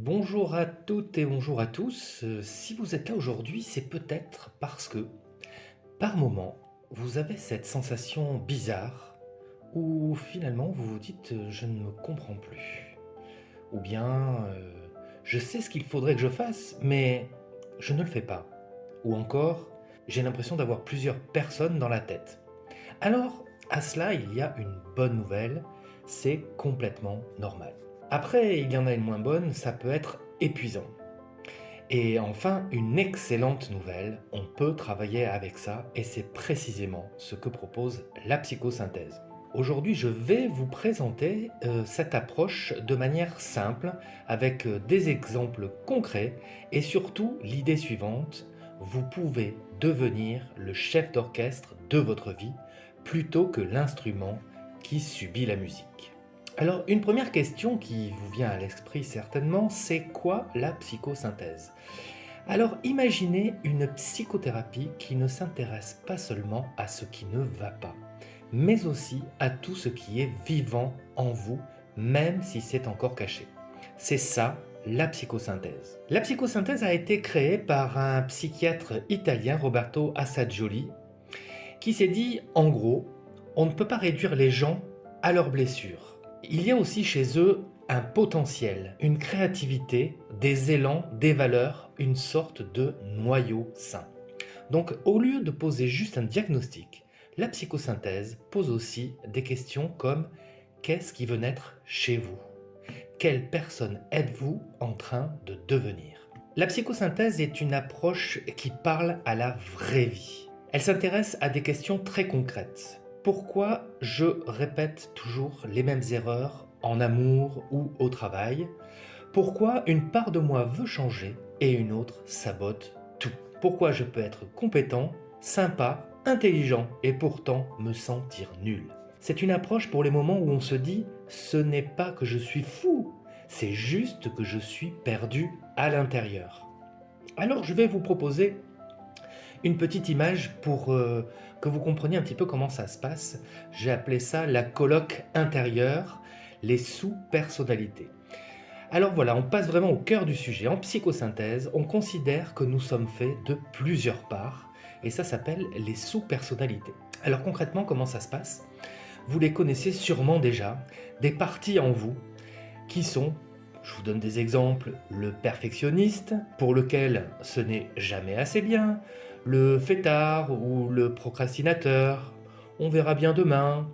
Bonjour à toutes et bonjour à tous. Si vous êtes là aujourd'hui, c'est peut-être parce que, par moment, vous avez cette sensation bizarre où finalement vous vous dites je ne me comprends plus. Ou bien je sais ce qu'il faudrait que je fasse, mais je ne le fais pas. Ou encore, j'ai l'impression d'avoir plusieurs personnes dans la tête. Alors, à cela, il y a une bonne nouvelle, c'est complètement normal. Après, il y en a une moins bonne, ça peut être épuisant. Et enfin, une excellente nouvelle, on peut travailler avec ça et c'est précisément ce que propose la psychosynthèse. Aujourd'hui, je vais vous présenter cette approche de manière simple, avec des exemples concrets et surtout l'idée suivante, vous pouvez devenir le chef d'orchestre de votre vie plutôt que l'instrument qui subit la musique. Alors, une première question qui vous vient à l'esprit certainement, c'est quoi la psychosynthèse? Alors, imaginez une psychothérapie qui ne s'intéresse pas seulement à ce qui ne va pas, mais aussi à tout ce qui est vivant en vous, même si c'est encore caché. C'est ça, la psychosynthèse. La psychosynthèse a été créée par un psychiatre italien, Roberto Assagioli, qui s'est dit, en gros, on ne peut pas réduire les gens à leurs blessures. Il y a aussi chez eux un potentiel, une créativité, des élans, des valeurs, une sorte de noyau sain. Donc au lieu de poser juste un diagnostic, la psychosynthèse pose aussi des questions comme qu'est-ce qui veut naître chez vous? Quelle personne êtes-vous en train de devenir? La psychosynthèse est une approche qui parle à la vraie vie. Elle s'intéresse à des questions très concrètes. Pourquoi je répète toujours les mêmes erreurs en amour ou au travail? Pourquoi une part de moi veut changer et une autre sabote tout? Pourquoi je peux être compétent, sympa, intelligent et pourtant me sentir nul? C'est une approche pour les moments où on se dit ce n'est pas que je suis fou, c'est juste que je suis perdu à l'intérieur. Alors je vais vous proposer une petite image pour que vous compreniez un petit peu comment ça se passe. J'ai appelé ça la colloque intérieure, les sous-personnalités. Alors voilà, on passe vraiment au cœur du sujet. En psychosynthèse, on considère que nous sommes faits de plusieurs parts, et ça s'appelle les sous-personnalités. Alors concrètement, comment ça se passe? Vous les connaissez sûrement déjà, des parties en vous qui sont, je vous donne des exemples, le perfectionniste, pour lequel ce n'est jamais assez bien, le fêtard ou le procrastinateur, on verra bien demain,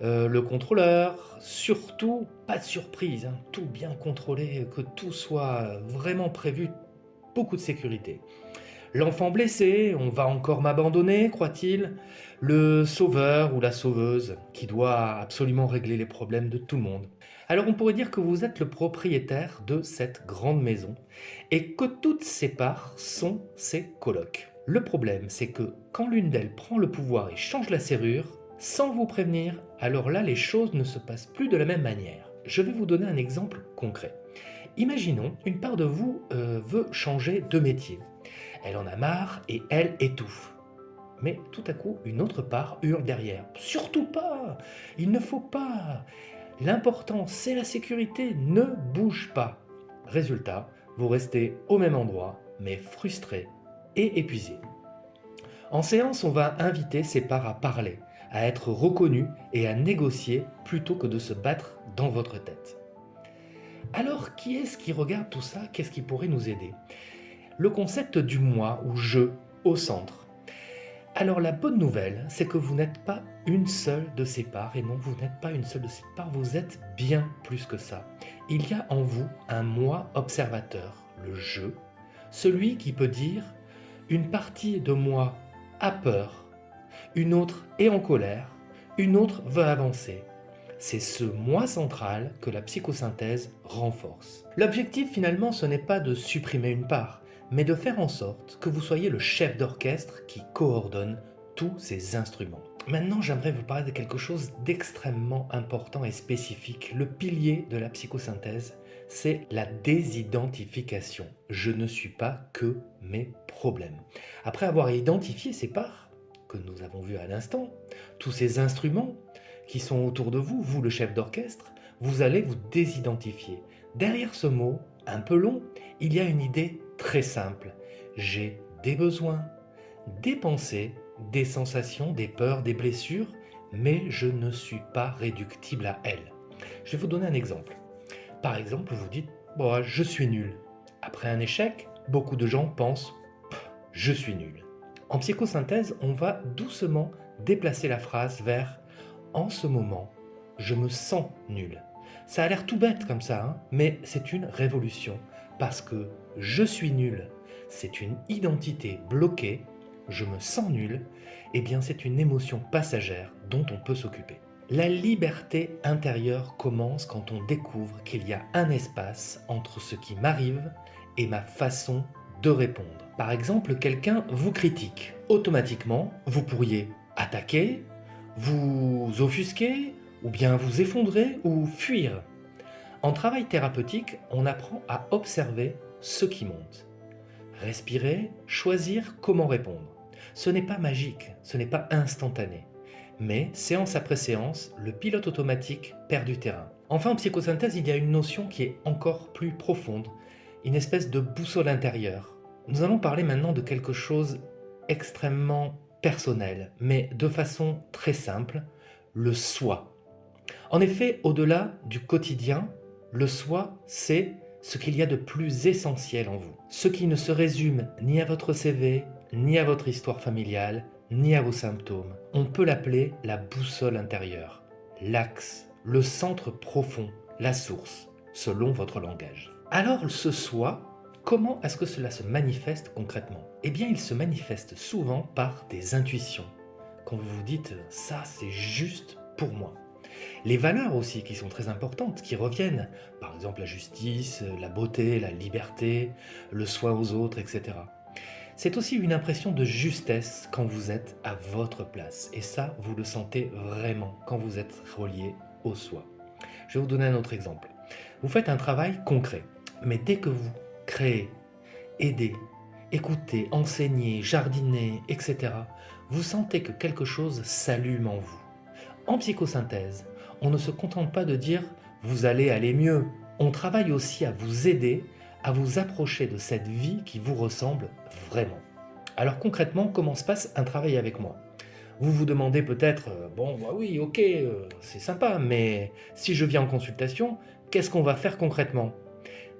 le contrôleur, surtout pas de surprise, hein, tout bien contrôlé, que tout soit vraiment prévu, beaucoup de sécurité. L'enfant blessé, on va encore m'abandonner, croit-il? Le sauveur ou la sauveuse, qui doit absolument régler les problèmes de tout le monde. Alors on pourrait dire que vous êtes le propriétaire de cette grande maison et que toutes ces parts sont ses colocs. Le problème, c'est que quand l'une d'elles prend le pouvoir et change la serrure, sans vous prévenir, alors là les choses ne se passent plus de la même manière. Je vais vous donner un exemple concret. Imaginons, une part de vous veut changer de métier. Elle en a marre et elle étouffe. Mais tout à coup, une autre part hurle derrière. Surtout pas! Il ne faut pas! L'important, c'est la sécurité, ne bouge pas. Résultat, vous restez au même endroit, mais frustré et épuisé. En séance, on va inviter ces parts à parler, à être reconnus et à négocier plutôt que de se battre dans votre tête. Alors, qui est-ce qui regarde tout ça? Qu'est-ce qui pourrait nous aider? Le concept du moi ou je au centre. Alors la bonne nouvelle, c'est que vous n'êtes pas une seule de ces parts, et non, vous n'êtes pas une seule de ces parts, vous êtes bien plus que ça. Il y a en vous un moi observateur, le je, celui qui peut dire une partie de moi a peur, une autre est en colère, une autre veut avancer. C'est ce moi central que la psychosynthèse renforce. L'objectif finalement, ce n'est pas de supprimer une part, mais de faire en sorte que vous soyez le chef d'orchestre qui coordonne tous ces instruments. Maintenant, j'aimerais vous parler de quelque chose d'extrêmement important et spécifique. Le pilier de la psychosynthèse, c'est la désidentification. Je ne suis pas que mes problèmes. Après avoir identifié ces parts que nous avons vues à l'instant, tous ces instruments qui sont autour de vous, vous le chef d'orchestre, vous allez vous désidentifier. Derrière ce mot, un peu long, il y a une idée très simple. J'ai des besoins, des pensées, des sensations, des peurs, des blessures, mais je ne suis pas réductible à elles. Je vais vous donner un exemple. Par exemple, vous dites bon, je suis nul. Après un échec, beaucoup de gens pensent je suis nul. En psychosynthèse, on va doucement déplacer la phrase vers en ce moment, je me sens nul. Ça a l'air tout bête comme ça, hein, mais c'est une révolution parce que je suis nul, c'est une identité bloquée, je me sens nul, eh bien c'est une émotion passagère dont on peut s'occuper. La liberté intérieure commence quand on découvre qu'il y a un espace entre ce qui m'arrive et ma façon de répondre. Par exemple, quelqu'un vous critique. Automatiquement, vous pourriez attaquer, vous offusquer, ou bien vous effondrer ou fuir. En travail thérapeutique, on apprend à observer ce qui monte. Respirer, choisir comment répondre. Ce n'est pas magique, ce n'est pas instantané. Mais, séance après séance, le pilote automatique perd du terrain. Enfin, en psychosynthèse, il y a une notion qui est encore plus profonde, une espèce de boussole intérieure. Nous allons parler maintenant de quelque chose extrêmement personnel, mais de façon très simple, le soi. En effet, au-delà du quotidien, le soi, c'est ce qu'il y a de plus essentiel en vous. Ce qui ne se résume ni à votre CV, ni à votre histoire familiale, ni à vos symptômes. On peut l'appeler la boussole intérieure, l'axe, le centre profond, la source, selon votre langage. Alors ce soi, comment est-ce que cela se manifeste concrètement? Eh bien, il se manifeste souvent par des intuitions. Quand vous vous dites « ça, c'est juste pour moi ». Les valeurs aussi qui sont très importantes, qui reviennent, par exemple la justice, la beauté, la liberté, le soin aux autres, etc. C'est aussi une impression de justesse quand vous êtes à votre place. Et ça, vous le sentez vraiment quand vous êtes relié au soi. Je vais vous donner un autre exemple. Vous faites un travail concret, mais dès que vous créez, aidez, écoutez, enseignez, jardinez, etc., vous sentez que quelque chose s'allume en vous. En psychosynthèse, on ne se contente pas de dire « vous allez aller mieux ». On travaille aussi à vous aider à vous approcher de cette vie qui vous ressemble vraiment. Alors concrètement, comment se passe un travail avec moi? Vous vous demandez peut-être « bon, bah oui, ok, c'est sympa, mais si je viens en consultation, qu'est-ce qu'on va faire concrètement ?»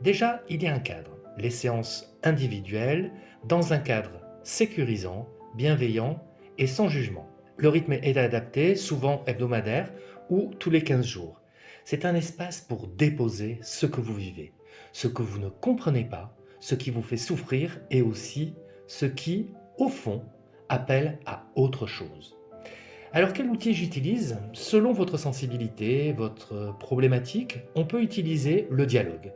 Déjà, il y a un cadre. Les séances individuelles, dans un cadre sécurisant, bienveillant et sans jugement. Le rythme est adapté, souvent hebdomadaire ou tous les 15 jours. C'est un espace pour déposer ce que vous vivez, ce que vous ne comprenez pas, ce qui vous fait souffrir et aussi ce qui, au fond, appelle à autre chose. Alors quel outil j'utilise? Selon votre sensibilité, votre problématique, on peut utiliser le dialogue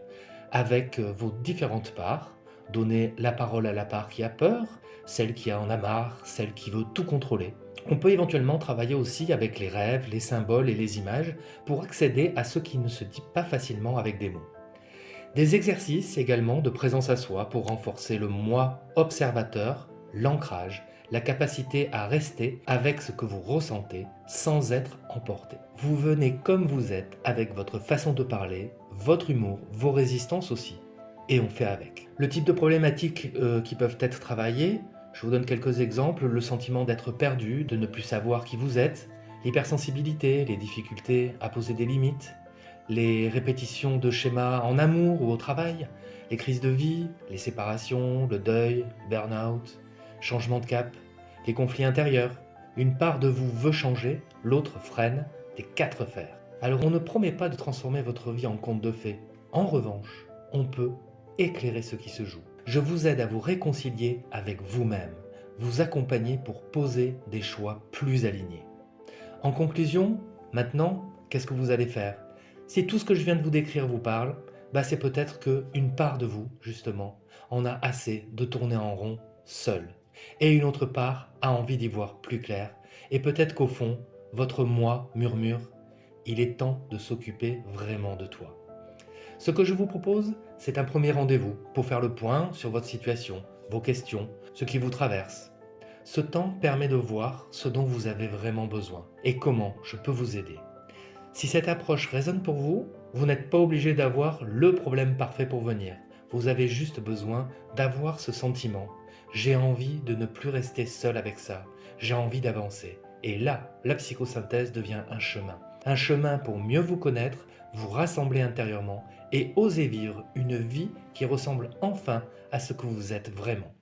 avec vos différentes parts, donner la parole à la part qui a peur, celle qui en a marre, celle qui veut tout contrôler. On peut éventuellement travailler aussi avec les rêves, les symboles et les images pour accéder à ce qui ne se dit pas facilement avec des mots. Des exercices également de présence à soi pour renforcer le moi observateur, l'ancrage, la capacité à rester avec ce que vous ressentez sans être emporté. Vous venez comme vous êtes avec votre façon de parler, votre humour, vos résistances aussi. Et on fait avec. Le type de problématiques qui peuvent être travaillées, je vous donne quelques exemples, le sentiment d'être perdu, de ne plus savoir qui vous êtes, l'hypersensibilité, les difficultés à poser des limites, les répétitions de schémas en amour ou au travail, les crises de vie, les séparations, le deuil, burn-out, changement de cap, les conflits intérieurs. Une part de vous veut changer, l'autre freine, des quatre fers. Alors on ne promet pas de transformer votre vie en conte de fées. En revanche, on peut éclairer ce qui se joue. Je vous aide à vous réconcilier avec vous-même, vous accompagner pour poser des choix plus alignés. En conclusion, maintenant, qu'est-ce que vous allez faire? Si tout ce que je viens de vous décrire vous parle, c'est peut-être qu'une part de vous, justement, en a assez de tourner en rond seul. Et une autre part a envie d'y voir plus clair. Et peut-être qu'au fond, votre moi murmure « il est temps de s'occuper vraiment de toi ». Ce que je vous propose, c'est un premier rendez-vous pour faire le point sur votre situation, vos questions, ce qui vous traverse. Ce temps permet de voir ce dont vous avez vraiment besoin et comment je peux vous aider. Si cette approche résonne pour vous, vous n'êtes pas obligé d'avoir le problème parfait pour venir. Vous avez juste besoin d'avoir ce sentiment. J'ai envie de ne plus rester seul avec ça. J'ai envie d'avancer. Et là, la psychosynthèse devient un chemin. Un chemin pour mieux vous connaître, vous rassembler intérieurement et oser vivre une vie qui ressemble enfin à ce que vous êtes vraiment.